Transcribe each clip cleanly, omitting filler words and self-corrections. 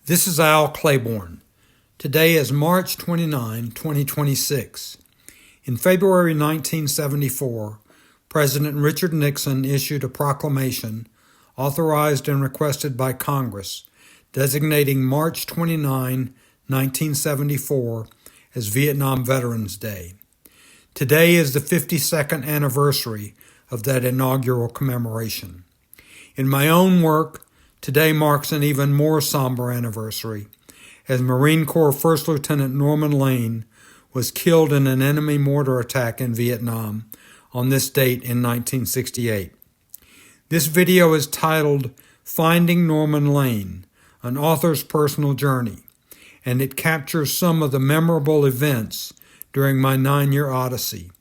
This is Al Claiborne. Today is March 29, 2026. In February 1974, President Richard Nixon issued a proclamation, authorized and requested by Congress, designating March 29, 1974 as Vietnam Veterans Day. Today is the 52nd anniversary of that inaugural commemoration. In my own work, today marks an even more somber anniversary, as Marine Corps First Lieutenant Norman Lane was killed in an enemy mortar attack in Vietnam on this date in 1968. This video is titled Finding Norman Lane, an author's personal journey, and it captures some of the memorable events during my 9-year odyssey,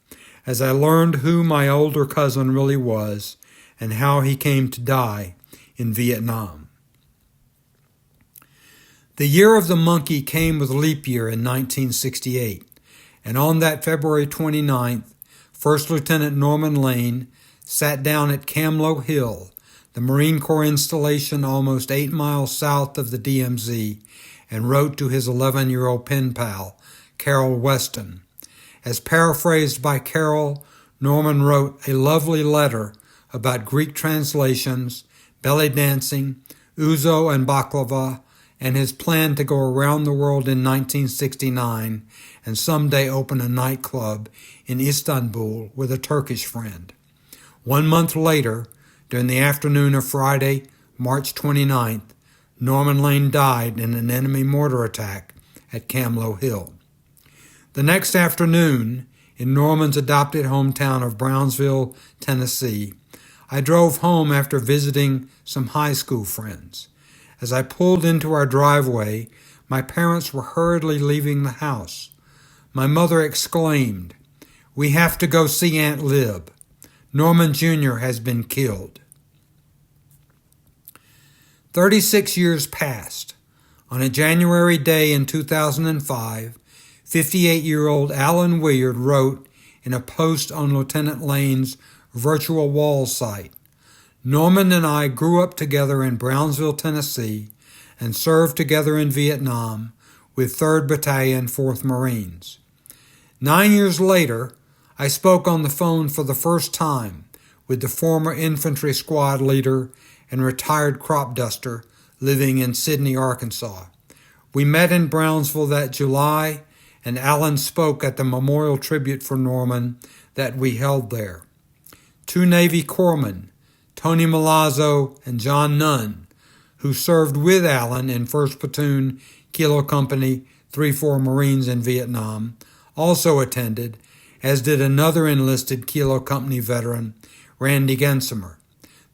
as I learned who my older cousin really was and how he came to die in Vietnam. The year of the monkey came with leap year in 1968, and on that February 29th, First Lieutenant Norman Lane sat down at Camlo Hill, the Marine Corps installation almost 8 miles south of the DMZ, and wrote to his 11-year-old pen pal, Carol Weston. As paraphrased by Carol, Norman wrote a lovely letter about Greek translations, belly dancing, ouzo and baklava, and his plan to go around the world in 1969 and someday open a nightclub in Istanbul with a Turkish friend. 1 month later, during the afternoon of Friday, March 29th, Norman Lane died in an enemy mortar attack at Camlo Hill. The next afternoon, in Norman's adopted hometown of Brownsville, Tennessee, I drove home after visiting some high school friends. As I pulled into our driveway, my parents were hurriedly leaving the house. My mother exclaimed, "We have to go see Aunt Lib. Norman Jr. has been killed." 36 years passed. On a January day in 2005, 58-year-old Alan Willard wrote in a post on Lieutenant Lane's virtual wall site, "Norman and I grew up together in Brownsville, Tennessee, and served together in Vietnam with 3rd Battalion, 4th Marines." 9 years later, I spoke on the phone for the first time with the former infantry squad leader and retired crop duster living in Sidney, Arkansas. We met in Brownsville that July, and Alan spoke at the memorial tribute for Norman that we held there. 2 Navy corpsmen, Tony Milazzo and John Nunn, who served with Alan in 1st Platoon, Kilo Company, 3-4 Marines in Vietnam, also attended, as did another enlisted Kilo Company veteran, Randy Gensimer.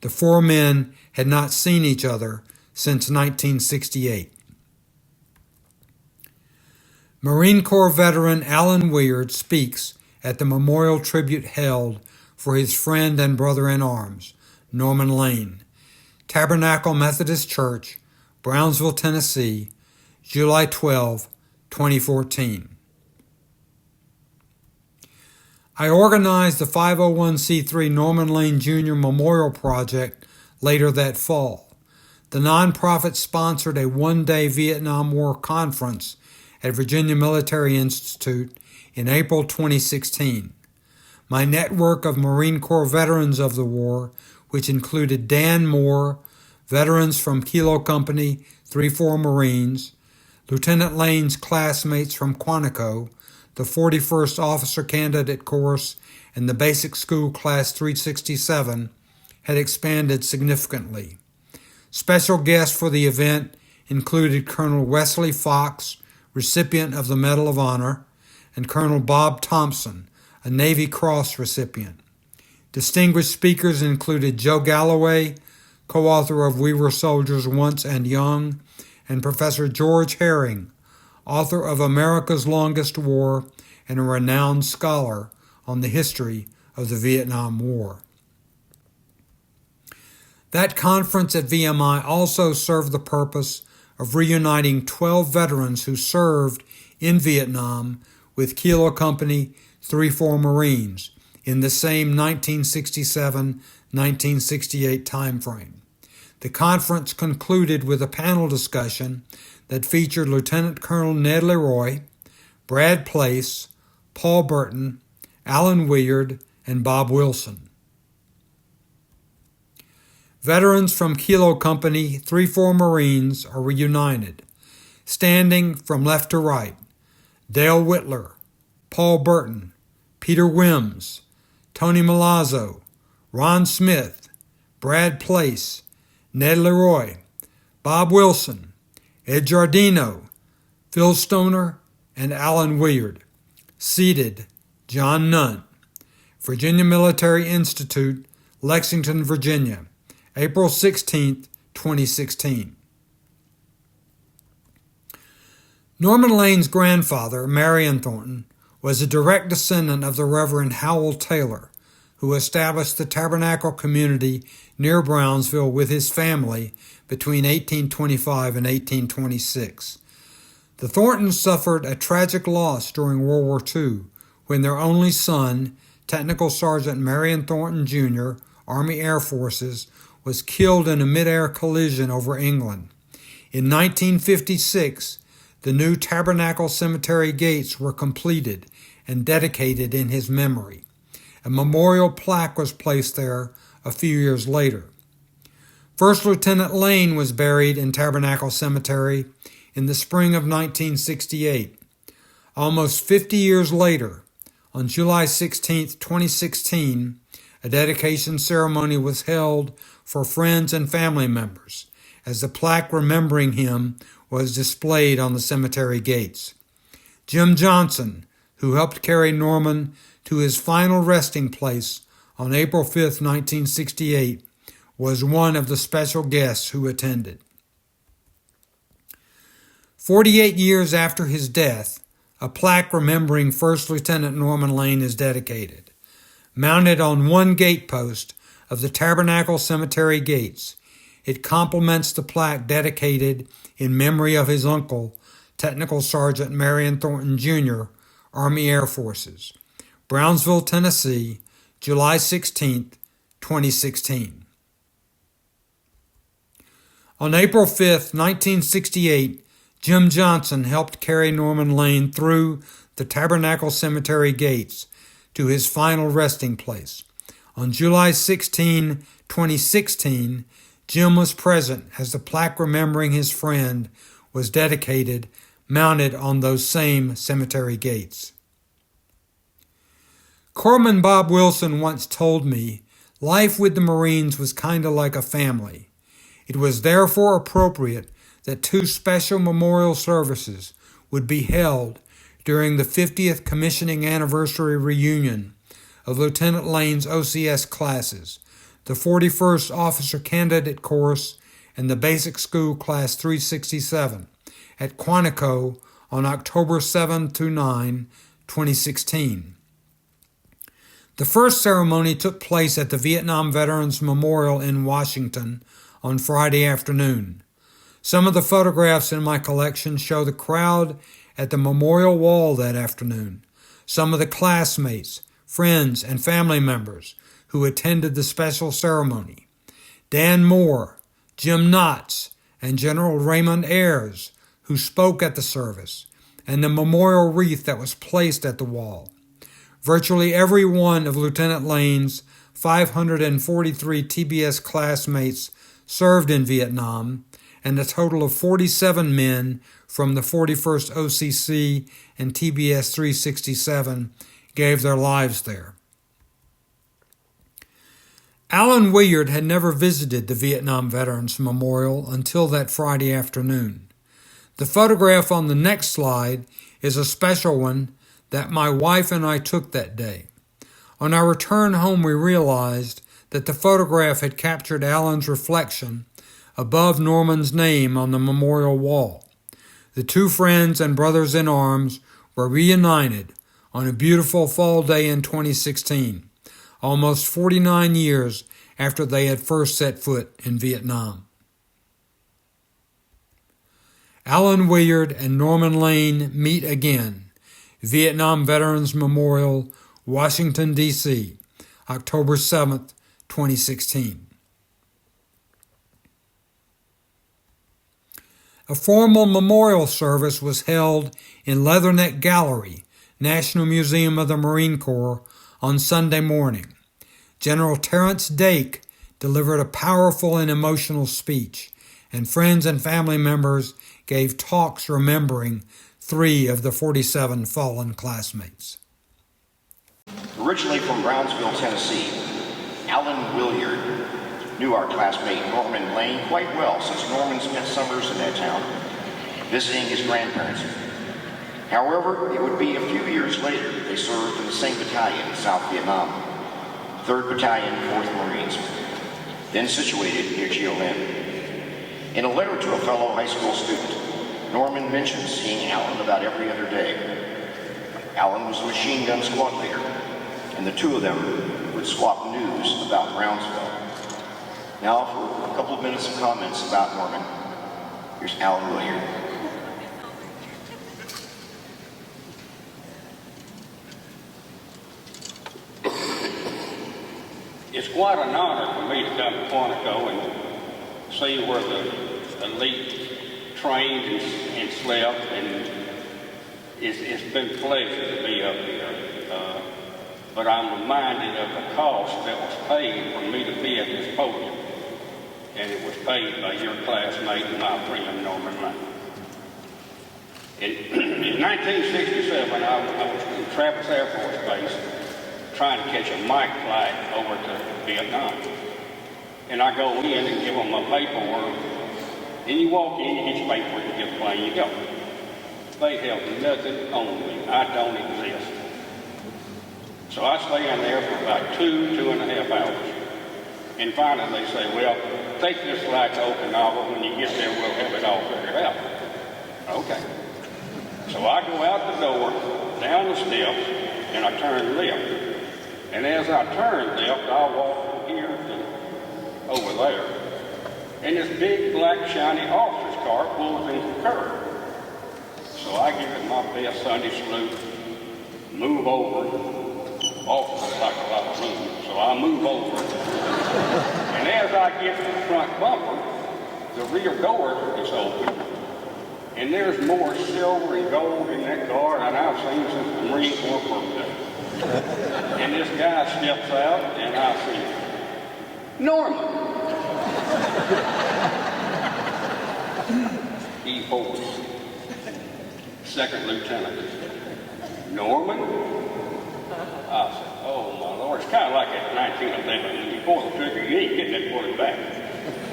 The 4 men had not seen each other since 1968. Marine Corps veteran Alan Willard speaks at the memorial tribute held for his friend and brother-in-arms, Norman Lane, Tabernacle Methodist Church, Brownsville, Tennessee, July 12, 2014. I organized the 501c3 Norman Lane Jr. Memorial Project later that fall. The nonprofit sponsored a 1-day Vietnam War conference at Virginia Military Institute in April 2016. My network of Marine Corps veterans of the war, which included Dan Moore, veterans from Kilo Company, 3-4 Marines, Lieutenant Lane's classmates from Quantico, the 41st Officer Candidate Course, and the Basic School Class 367, had expanded significantly. Special guests for the event included Colonel Wesley Fox, recipient of the Medal of Honor, and Colonel Bob Thompson, a Navy Cross recipient. Distinguished speakers included Joe Galloway, co-author of We Were Soldiers Once and Young, and Professor George Herring, author of America's Longest War and a renowned scholar on the history of the Vietnam War. That conference at VMI also served the purpose of reuniting 12 veterans who served in Vietnam with Kilo Company 3-4 Marines in the same 1967-1968 timeframe. The conference concluded with a panel discussion that featured Lieutenant Colonel Ned Leroy, Brad Place, Paul Burton, Alan Willard, and Bob Wilson. Veterans from Kilo Company 3-4 Marines are reunited, standing from left to right: Dale Whitler, Paul Burton, Peter Wims, Tony Milazzo, Ron Smith, Brad Place, Ned Leroy, Bob Wilson, Ed Giardino, Phil Stoner, and Alan Willard. Seated: John Nunn. Virginia Military Institute, Lexington, Virginia, April 16, 2016. Norman Lane's grandfather, Marion Thornton, was a direct descendant of the Reverend Howell Taylor, who established the Tabernacle community near Brownsville with his family between 1825 and 1826. The Thorntons suffered a tragic loss during World War II when their only son, Technical Sergeant Marion Thornton, Jr., Army Air Forces, was killed in a mid-air collision over England. In 1956, the new Tabernacle Cemetery gates were completed and dedicated in his memory. A memorial plaque was placed there a few years later. First Lieutenant Lane was buried in Tabernacle Cemetery in the spring of 1968. Almost 50 years later, on July 16, 2016, a dedication ceremony was held for friends and family members, as the plaque remembering him was displayed on the cemetery gates. Jim Johnson, who helped carry Norman to his final resting place on April 5, 1968, was one of the special guests who attended. 48 years after his death, a plaque remembering First Lieutenant Norman Lane is dedicated. Mounted on one gate post of the Tabernacle Cemetery gates, it complements the plaque dedicated in memory of his uncle, Technical Sergeant Marion Thornton, Jr., Army Air Forces, Brownsville, Tennessee, July 16, 2016. On April 5, 1968, Jim Johnson helped carry Norman Lane through the Tabernacle Cemetery gates to his final resting place. On July 16, 2016, Jim was present as the plaque remembering his friend was dedicated, mounted on those same cemetery gates. Corpsman Bob Wilson once told me life with the Marines was kind of like a family. It was therefore appropriate that two special memorial services would be held during the 50th commissioning anniversary reunion of Lieutenant Lane's OCS classes, the 41st Officer Candidate Course and the Basic School Class 367 at Quantico on October 7 through 9, 2016. The first ceremony took place at the Vietnam Veterans Memorial in Washington on Friday afternoon. Some of the photographs in my collection show the crowd at the memorial wall that afternoon, some of the classmates, friends, and family members who attended the special ceremony. Dan Moore, Jim Knotts, and General Raymond Ayres, who spoke at the service, and the memorial wreath that was placed at the wall. Virtually every one of Lieutenant Lane's 543 TBS classmates served in Vietnam, and a total of 47 men from the 41st OCC and TBS 367 gave their lives there. Alan Willard had never visited the Vietnam Veterans Memorial until that Friday afternoon. The photograph on the next slide is a special one that my wife and I took that day. On our return home, we realized that the photograph had captured Alan's reflection above Norman's name on the memorial wall. The two friends and brothers in arms were reunited on a beautiful fall day in 2016, almost 49 years after they had first set foot in Vietnam. Alan Willard and Norman Lane meet again. Vietnam Veterans Memorial, Washington, D.C., October 7, 2016. A formal memorial service was held in Leatherneck Gallery, National Museum of the Marine Corps, on Sunday morning. General Terrence Dake delivered a powerful and emotional speech, and friends and family members gave talks remembering 3 of the 47 fallen classmates. Originally from Brownsville, Tennessee, Alan Williard knew our classmate Norman Lane quite well, since Norman spent summers in that town visiting his grandparents. However, it would be a few years later that they served in the same battalion in South Vietnam, 3rd Battalion, 4th Marines, then situated near Chio Lin. In a letter to a fellow high school student, Norman mentions seeing Alan about every other day. Alan was the machine gun squad leader, and the two of them would swap news about Brownsville. Now for a couple of minutes of comments about Norman, here's Alan Williard. It's quite an honor for me to come to Quantico and see where the elite trained and slept, and it's been a pleasure to be up here. But I'm reminded of the cost that was paid for me to be at this podium, and it was paid by your classmate and my friend Norman Lane. In 1967, I was in Travis Air Force Base trying to catch a Mike flight over to Vietnam. And I go in and give them my paperwork, and you walk in, you get your paperwork, you get the plane, you go. They have nothing on me. I don't exist. So I stay in there for about 2.5 hours. And finally they say, well, take this flight to Okinawa. When you get there, we'll have it all figured out. Okay. So I go out the door, down the steps, and I turn left. And as I turn left, I walk from here to over there. And this big, black, shiny officer's car pulls into the curb. So I give it my best Sunday salute, move over. Officers like a lot of room, so I move over. And as I get to the front bumper, the rear door is open. And there's more silver and gold in that car than I've seen since the Marine Corps birthday. And this guy steps out, and I see, Norman! E4, second lieutenant. Norman? I said, oh my Lord, it's kind of like that 1911. When you pull the trigger, you ain't getting that bullet back.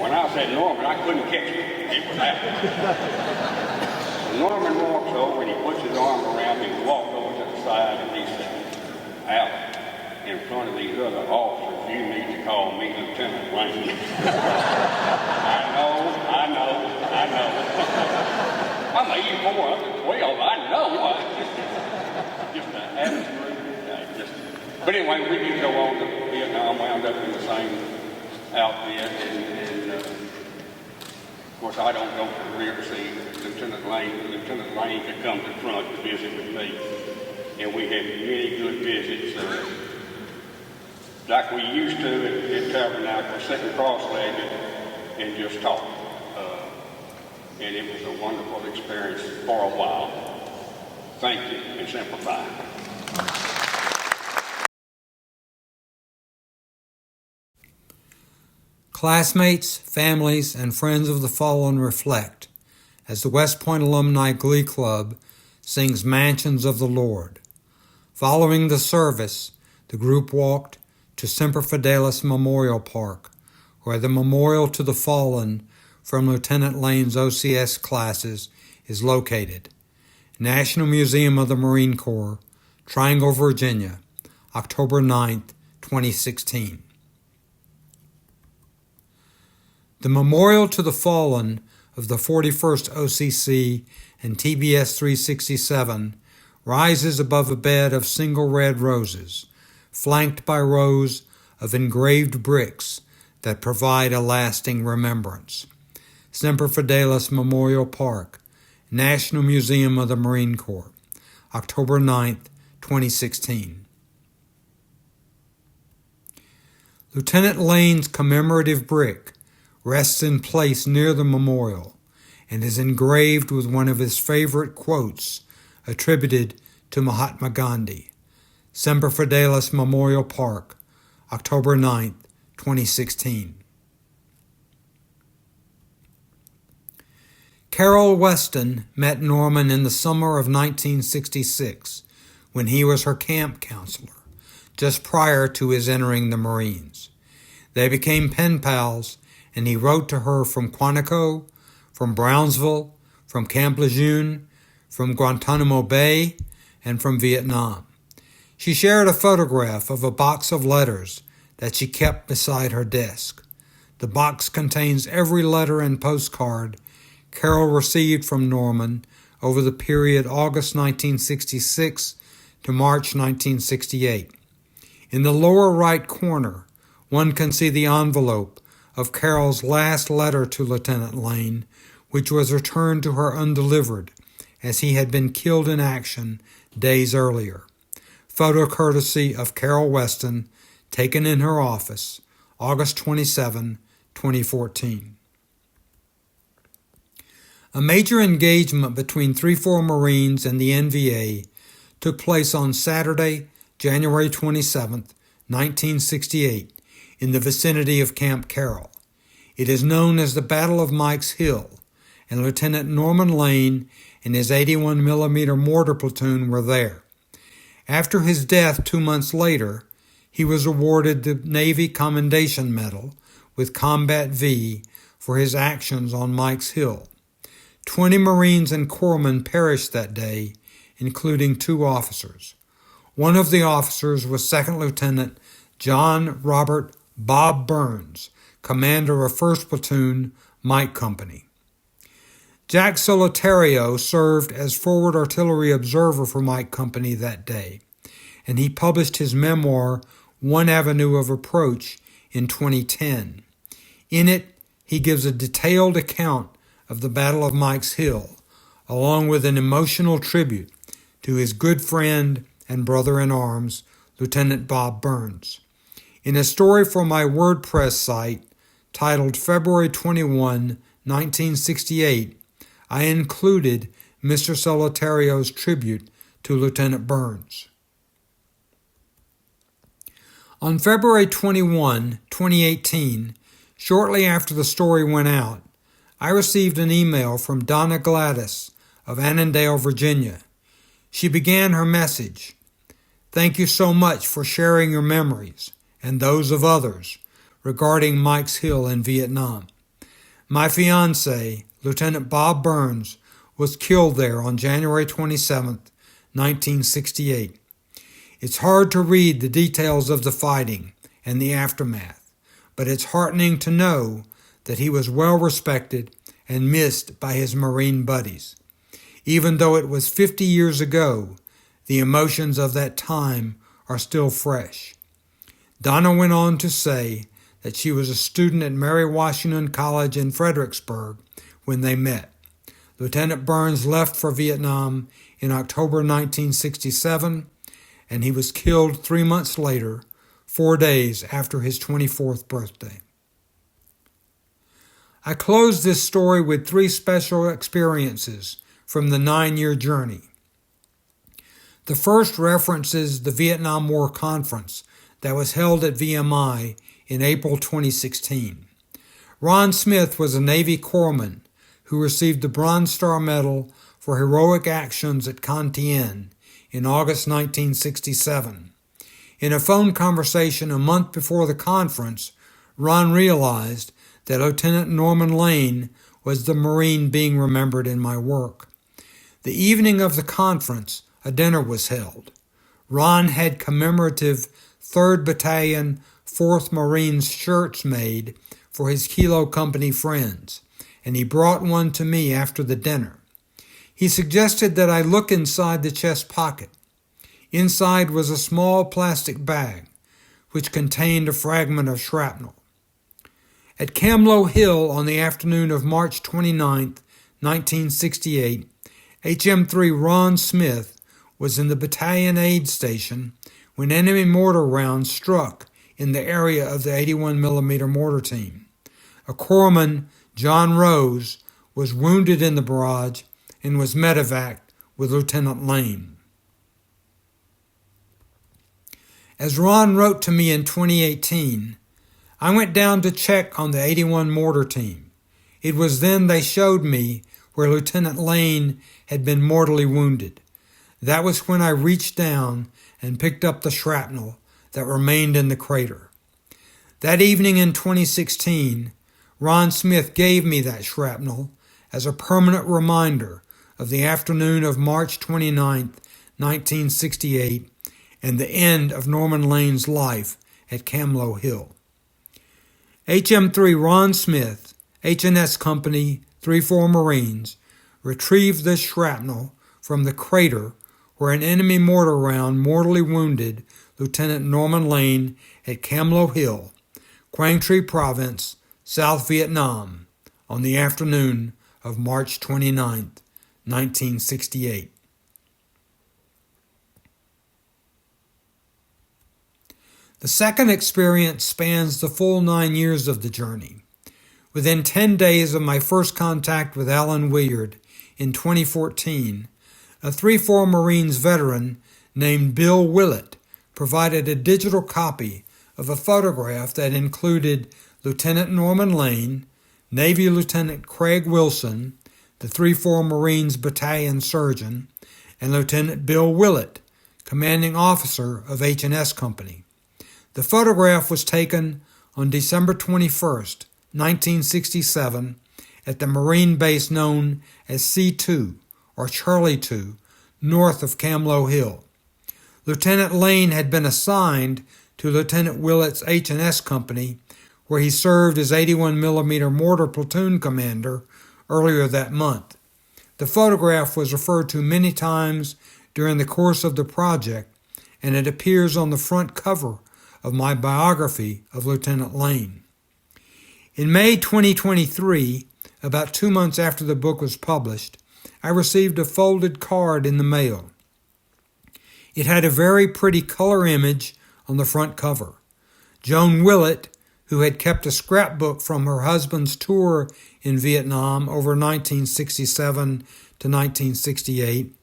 When I said Norman, I couldn't catch it. It was happening. So Norman walks over and he puts his arm around me. We walked over to the side and he said, Alan, in front of these other officers, you need to call me Lieutenant Lane. I know. I'm 84, I'm 12, I know. Just an absolute. But anyway, we did go on to Vietnam, wound up in the same outfit, and of course I don't go to the rear to see Lieutenant Lane. Lieutenant Lane could come to the front to visit with me, and we had many good visits, like we used to at Tabernacle, sitting cross-legged and just talk. And it was a wonderful experience for a while. Thank you, and Semper Fi. Classmates, families, and friends of the fallen reflect as the West Point Alumni Glee Club sings Mansions of the Lord. Following the service, the group walked to Semper Fidelis Memorial Park, where the memorial to the fallen from Lieutenant Lane's OCS classes is located. National Museum of the Marine Corps, Triangle, Virginia, October 9th, 2016. The memorial to the fallen of the 41st OCC and TBS 367 rises above a bed of single red roses, flanked by rows of engraved bricks that provide a lasting remembrance. Semper Fidelis Memorial Park, National Museum of the Marine Corps, October 9th, 2016. Lieutenant Lane's commemorative brick rests in place near the memorial, and is engraved with one of his favorite quotes attributed to Mahatma Gandhi. Semper Fidelis Memorial Park, October 9, 2016. Carol Weston met Norman in the summer of 1966 when he was her camp counselor, just prior to his entering the Marines. They became pen pals, and he wrote to her from Quantico, from Brownsville, from Camp Lejeune, from Guantanamo Bay, and from Vietnam. She shared a photograph of a box of letters that she kept beside her desk. The box contains every letter and postcard Carol received from Norman over the period August 1966 to March 1968. In the lower right corner, one can see the envelope of Carol's last letter to Lieutenant Lane, which was returned to her undelivered, as he had been killed in action days earlier. Photo courtesy of Carol Weston, taken in her office, August 27, 2014. A major engagement between 3-4 Marines and the NVA took place on Saturday, January 27, 1968, in the vicinity of Camp Carroll. It is known as the Battle of Mike's Hill, and Lieutenant Norman Lane and his 81mm mortar platoon were there. After his death 2 months later, he was awarded the Navy Commendation Medal with Combat V for his actions on Mike's Hill. 20 Marines and corpsmen perished that day, including 2 officers. One of the officers was Second Lieutenant John Robert Bob Burns, commander of 1st Platoon, Mike Company. Jack Solitario served as forward artillery observer for Mike Company that day, and he published his memoir, One Avenue of Approach, in 2010. In it, he gives a detailed account of the Battle of Mike's Hill, along with an emotional tribute to his good friend and brother-in-arms, Lieutenant Bob Burns. In a story for my WordPress site titled February 21, 1968, I included Mr. Solitario's tribute to Lieutenant Burns. On February 21, 2018, shortly after the story went out, I received an email from Donna Gladys of Annandale, Virginia. She began her message, "Thank you so much for sharing your memories, and those of others, regarding Mike's Hill in Vietnam. My fiancé, Lieutenant Bob Burns, was killed there on January 27, 1968. It's hard to read the details of the fighting and the aftermath, but it's heartening to know that he was well respected and missed by his Marine buddies. Even though it was 50 years ago, the emotions of that time are still fresh." Donna went on to say that she was a student at Mary Washington College in Fredericksburg when they met. Lieutenant Burns left for Vietnam in October 1967, and he was killed 3 months later, 4 days after his 24th birthday. I close this story with 3 special experiences from the 9-year journey. The first references the Vietnam War Conference that was held at VMI in April 2016. Ron Smith was a Navy corpsman who received the Bronze Star Medal for heroic actions at Con Thien in August 1967. In a phone conversation a month before the conference, Ron realized that Lieutenant Norman Lane was the Marine being remembered in my work. The evening of the conference, a dinner was held. Ron had commemorative 3rd Battalion, 4th Marines shirts made for his Kilo Company friends, and he brought one to me after the dinner. He suggested that I look inside the chest pocket. Inside was a small plastic bag, which contained a fragment of shrapnel. At Camlo Hill on the afternoon of March 29, 1968, HM3 Ron Smith was in the battalion aid station when enemy mortar rounds struck in the area of the 81mm mortar team. A corpsman, John Rose, was wounded in the barrage and was medevaced with Lieutenant Lane. As Ron wrote to me in 2018, I went down to check on the 81 mortar team. It was then they showed me where Lieutenant Lane had been mortally wounded. That was when I reached down and picked up the shrapnel that remained in the crater. That evening in 2016, Ron Smith gave me that shrapnel as a permanent reminder of the afternoon of March 29, 1968, and the end of Norman Lane's life at Camlo Hill. HM3 Ron Smith, H&S Company, 3-4 Marines, retrieved this shrapnel from the crater where an enemy mortar round mortally wounded Lieutenant Norman Lane at Camlo Hill, Quang Tri Province, South Vietnam, on the afternoon of March 29, 1968. The second experience spans the full 9 years of the journey. Within 10 days of my first contact with Alan Williard in 2014, a 3-4 Marines veteran named Bill Willett provided a digital copy of a photograph that included Lieutenant Norman Lane, Navy Lieutenant Craig Wilson, the 3-4 Marines Battalion Surgeon, and Lieutenant Bill Willett, commanding officer of H&S Company. The photograph was taken on December 21st, 1967, at the Marine base known as C2, or Charlie 2, north of Camlo Hill. Lieutenant Lane had been assigned to Lieutenant Willett's H&S Company, where he served as 81mm mortar platoon commander earlier that month. The photograph was referred to many times during the course of the project, and it appears on the front cover of my biography of Lieutenant Lane. In May 2023, about 2 months after the book was published, I received a folded card in the mail. It had a very pretty color image on the front cover. Joan Willett, who had kept a scrapbook from her husband's tour in Vietnam over 1967 to 1968,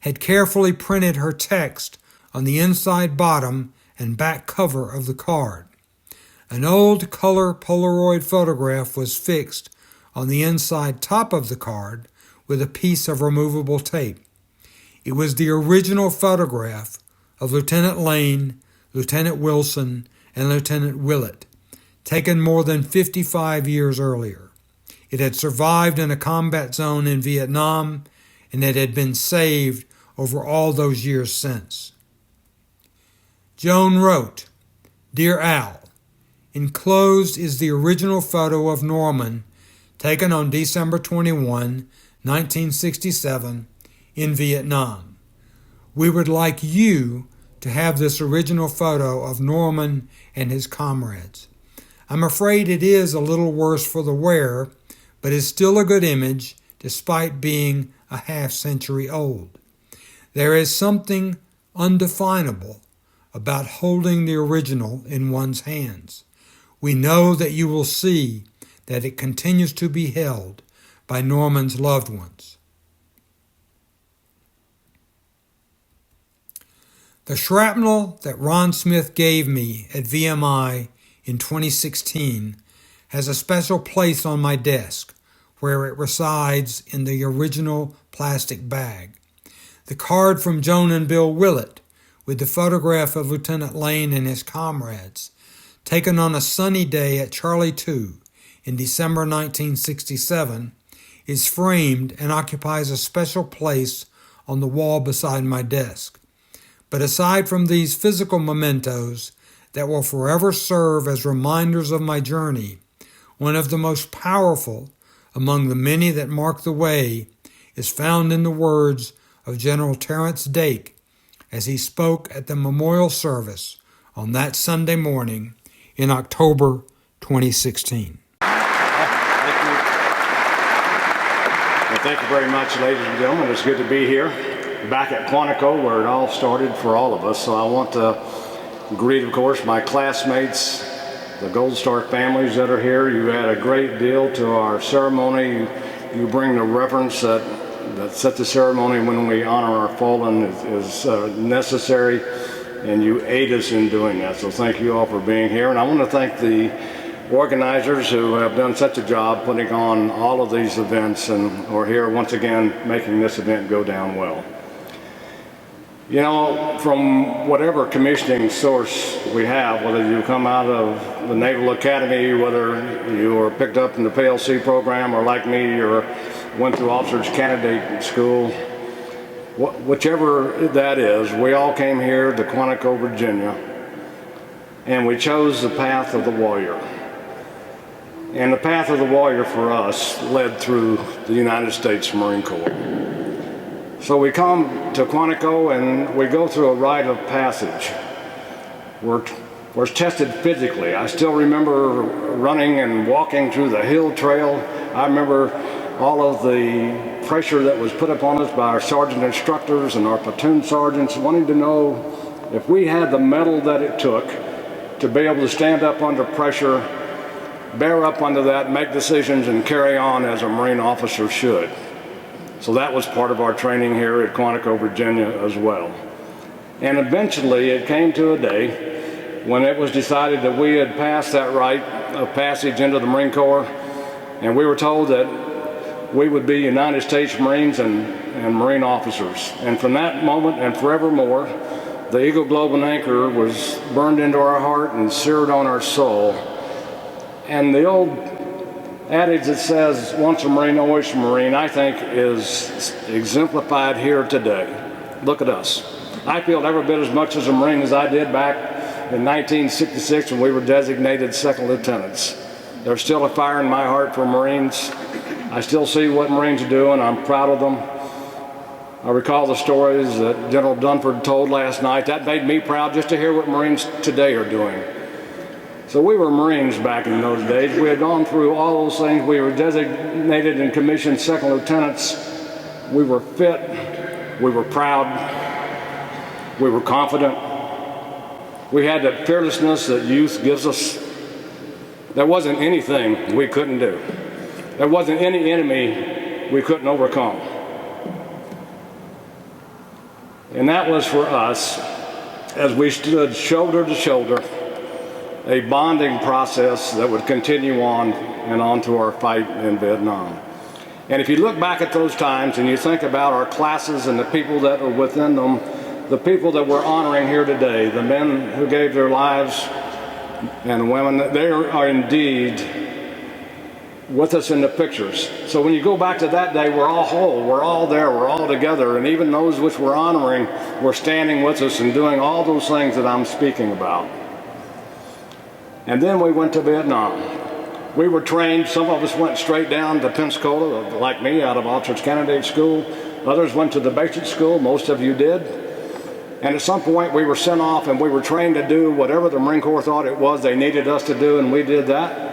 had carefully printed her text on the inside bottom and back cover of the card. An old color Polaroid photograph was fixed on the inside top of the card with a piece of removable tape. It was the original photograph of Lieutenant Lane, Lieutenant Wilson, and Lieutenant Willett, taken more than 55 years earlier. It had survived in a combat zone in Vietnam, and it had been saved over all those years since. Joan wrote, "Dear Al, enclosed is the original photo of Norman taken on December 21, 1967, in Vietnam. We would like you to have this original photo of Norman and his comrades. I'm afraid it is a little worse for the wear, but is still a good image despite being a half-century old. There is something undefinable about holding the original in one's hands. We know that you will see that it continues to be held by Norman's loved ones." The shrapnel that Ron Smith gave me at VMI in 2016 has a special place on my desk where it resides in the original plastic bag. The card from Joan and Bill Willett with the photograph of Lieutenant Lane and his comrades, taken on a sunny day at Charlie 2 in December 1967, is framed and occupies a special place on the wall beside my desk. But aside from these physical mementos that will forever serve as reminders of my journey, one of the most powerful among the many that mark the way is found in the words of General Terrence Dake as he spoke at the memorial service on that Sunday morning in October 2016. Thank you very much, ladies and gentlemen. It's good to be here, back at Quantico, where it all started for all of us. So I want to greet, of course, my classmates, the Gold Star families that are here. You add a great deal to our ceremony. You you bring the reverence that such a ceremony when we honor our fallen is necessary, and you aid us in doing that. So thank you all for being here. And I want to thank the organizers who have done such a job putting on all of these events and are here once again making this event go down well. You know, from whatever commissioning source we have, whether you come out of the Naval Academy, whether you were picked up in the PLC program, or like me, or went through Officers Candidate School, whichever that is, we all came here to Quantico, Virginia, and we chose the path of the warrior. And the path of the warrior for us led through the United States Marine Corps. So we come to Quantico and we go through a rite of passage. We're tested physically. I still remember running and walking through the hill trail. I remember all of the pressure that was put upon us by our sergeant instructors and our platoon sergeants, wanting to know if we had the mettle that it took to be able to stand up under pressure, bear up under that, make decisions, and carry on as a Marine officer should. So that was part of our training here at Quantico, Virginia as well. And eventually it came to a day when it was decided that we had passed that rite of passage into the Marine Corps, and we were told that we would be United States Marines and Marine officers. And from that moment and forevermore, the Eagle Globe and Anchor was burned into our heart and seared on our soul. And the old adage that says, once a Marine, always a Marine, I think is exemplified here today. Look at us. I feel every bit as much as a Marine as I did back in 1966 when we were designated second lieutenants. There's still a fire in my heart for Marines. I still see what Marines are doing. I'm proud of them. I recall the stories that General Dunford told last night. That made me proud just to hear what Marines today are doing. So we were Marines back in those days. We had gone through all those things. We were designated and commissioned second lieutenants. We were fit. We were proud. We were confident. We had that fearlessness that youth gives us. There wasn't anything we couldn't do. There wasn't any enemy we couldn't overcome. And that was for us, as we stood shoulder to shoulder, a bonding process that would continue on and on to our fight in Vietnam. And if you look back at those times and you think about our classes and the people that were within them, the people that we're honoring here today, the men who gave their lives and the women, they are indeed with us in the pictures. So when you go back to that day, we're all whole, we're all there, we're all together, and even those which we're honoring were standing with us and doing all those things that I'm speaking about. And then we went to Vietnam. We were trained, some of us went straight down to Pensacola, like me, out of Officers Candidate School. Others went to the basic school, most of you did. And at some point we were sent off and we were trained to do whatever the Marine Corps thought it was they needed us to do, and we did that.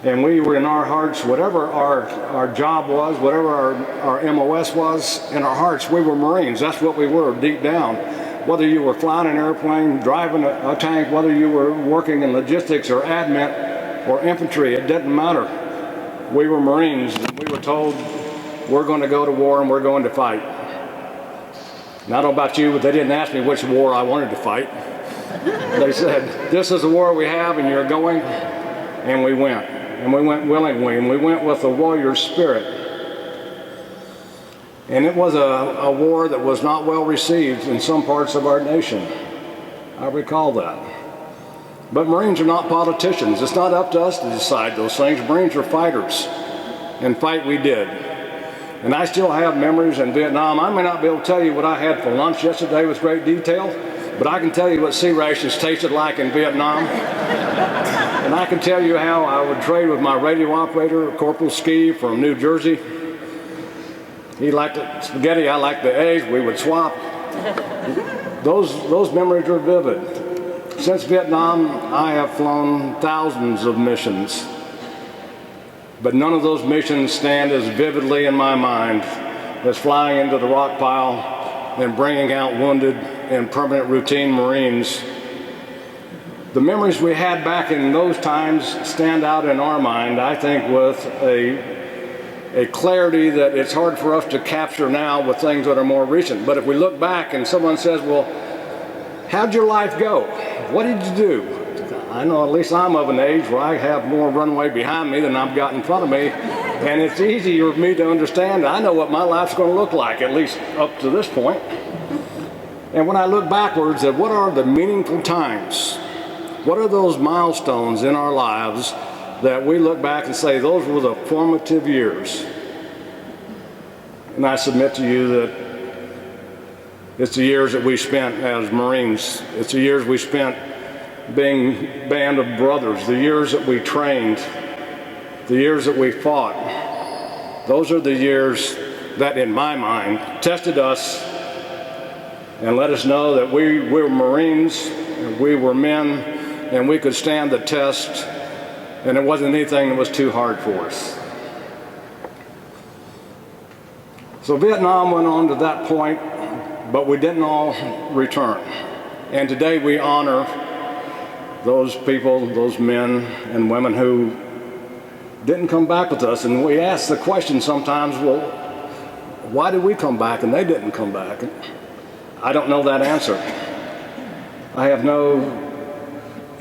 And we were in our hearts, whatever our job was, whatever our MOS was, in our hearts, we were Marines. That's what we were deep down. Whether you were flying an airplane, driving a tank, whether you were working in logistics or admin or infantry, it didn't matter. We were Marines, and we were told we're going to go to war and we're going to fight. And I don't know about you, but they didn't ask me which war I wanted to fight. They said, this is the war we have and you're going, and we went. And we went willingly, and we went with a warrior spirit. And it was a war that was not well received in some parts of our nation. I recall that. But Marines are not politicians. It's not up to us to decide those things. Marines are fighters, and fight we did. And I still have memories in Vietnam. I may not be able to tell you what I had for lunch yesterday with great detail, but I can tell you what sea rations tasted like in Vietnam. And I can tell you how I would trade with my radio operator, Corporal Ski from New Jersey. He liked the spaghetti, I liked the eggs, we would swap. Those memories are vivid. Since Vietnam, I have flown thousands of missions. But none of those missions stand as vividly in my mind as flying into the rock pile and bringing out wounded and permanent routine Marines. The memories we had back in those times stand out in our mind, I think, with a clarity that it's hard for us to capture now with things that are more recent. But if we look back and someone says, well, how'd your life go? What did you do? I know at least I'm of an age where I have more runway behind me than I've got in front of me. And it's easier for me to understand. I know what my life's going to look like, at least up to this point. And when I look backwards at what are the meaningful times, what are those milestones in our lives that we look back and say, those were the formative years. And I submit to you that it's the years that we spent as Marines. It's the years we spent being a band of brothers, the years that we trained, the years that we fought. Those are the years that, in my mind, tested us and let us know that we were Marines, and we were men, and we could stand the test, and it wasn't anything that was too hard for us. So Vietnam went on to that point, but we didn't all return. And today we honor those people, those men and women who didn't come back with us. And we ask the question sometimes, well, why did we come back and they didn't come back? I don't know that answer. I have no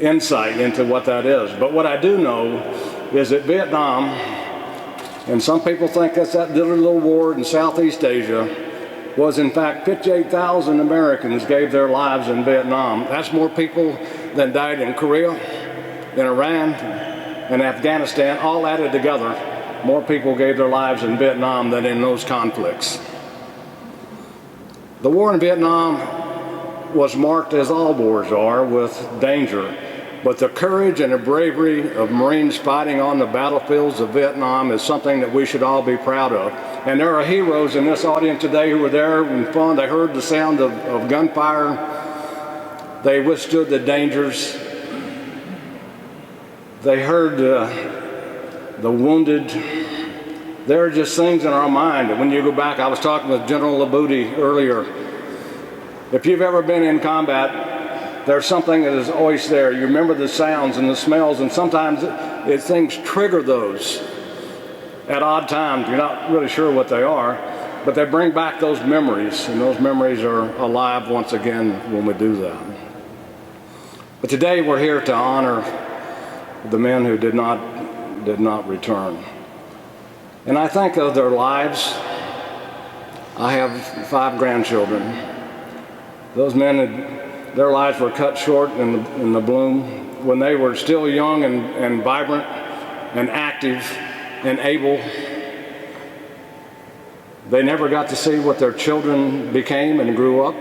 insight into what that is. But what I do know is that Vietnam, and some people think that's that little war in Southeast Asia, was in fact 58,000 Americans gave their lives in Vietnam. That's more people than died in Korea, in Iran, and Afghanistan, all added together. More people gave their lives in Vietnam than in those conflicts. The war in Vietnam was marked, as all wars are, with danger. But the courage and the bravery of Marines fighting on the battlefields of Vietnam is something that we should all be proud of. And there are heroes in this audience today who were there and fun. They heard the sound of gunfire. They withstood the dangers. They heard the wounded. There are just things in our mind that when you go back, I was talking with General Labute earlier. If you've ever been in combat, there's something that is always there. You remember the sounds and the smells, and sometimes things trigger those at odd times. You're not really sure what they are, but they bring back those memories, and those memories are alive once again when we do that. But today we're here to honor the men who did not return. And I think of their lives. I have 5 grandchildren. Those men their lives were cut short in the bloom when they were still young and vibrant and active and able. They never got to see what their children became and grew up.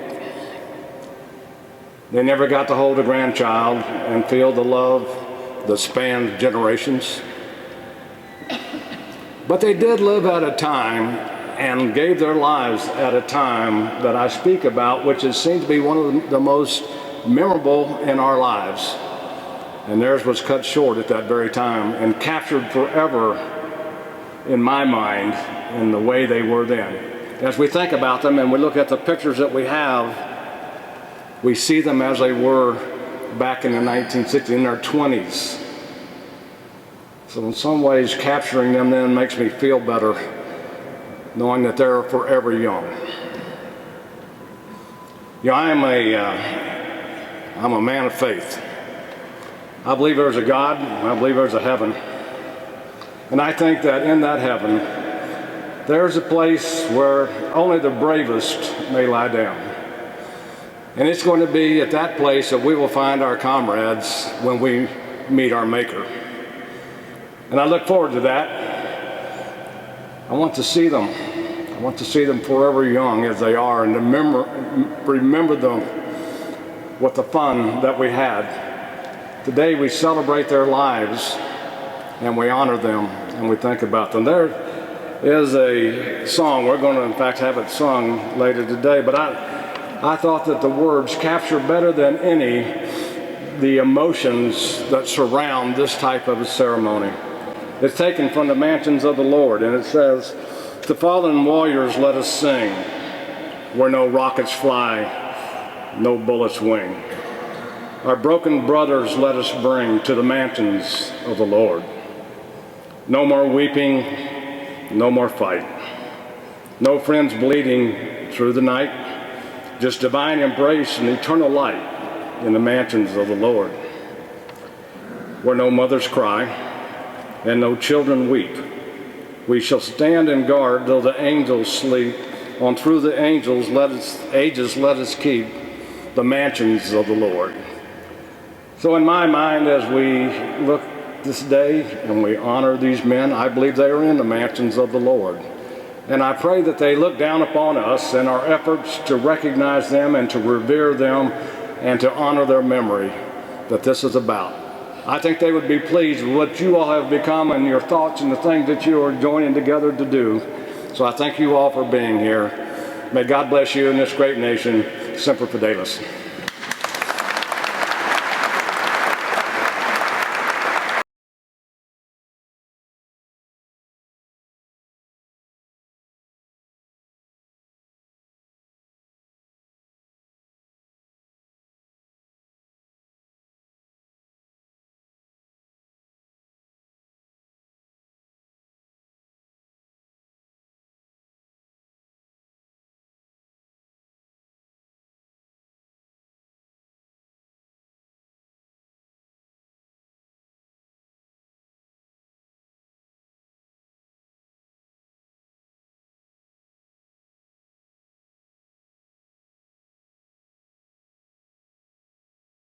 They never got to hold a grandchild and feel the love that spanned generations. But they did live at a time and gave their lives at a time that I speak about, which seems to be one of the most memorable in our lives. And theirs was cut short at that very time and captured forever in my mind in the way they were then. As we think about them and we look at the pictures that we have, we see them as they were back in the 1960s, in their 20s. So in some ways, capturing them then makes me feel better, knowing that they're forever young. You know, I'm a man of faith. I believe there's a God, and I believe there's a heaven. And I think that in that heaven, there's a place where only the bravest may lie down. And it's going to be at that place that we will find our comrades when we meet our Maker. And I look forward to that. I want to see them. I want to see them forever young as they are and remember them with the fun that we had. Today we celebrate their lives and we honor them and we think about them. There is a song, we're going to in fact have it sung later today, but I thought that the words capture better than any the emotions that surround this type of a ceremony. It's taken from the mansions of the Lord, and it says, "To fallen warriors let us sing, where no rockets fly, no bullets wing. Our broken brothers let us bring to the mansions of the Lord. No more weeping, no more fight. No friends bleeding through the night, just divine embrace and eternal light in the mansions of the Lord, where no mothers cry and no children weep. We shall stand and guard though the angels sleep. On through the angels ages let us keep the mansions of the Lord. So in my mind, as we look this day and we honor these men, I believe they are in the mansions of the Lord. And I pray that they look down upon us in our efforts to recognize them and to revere them and to honor their memory that this is about. I think they would be pleased with what you all have become and your thoughts and the things that you are joining together to do. So I thank you all for being here. May God bless you in this great nation. Semper Fidelis.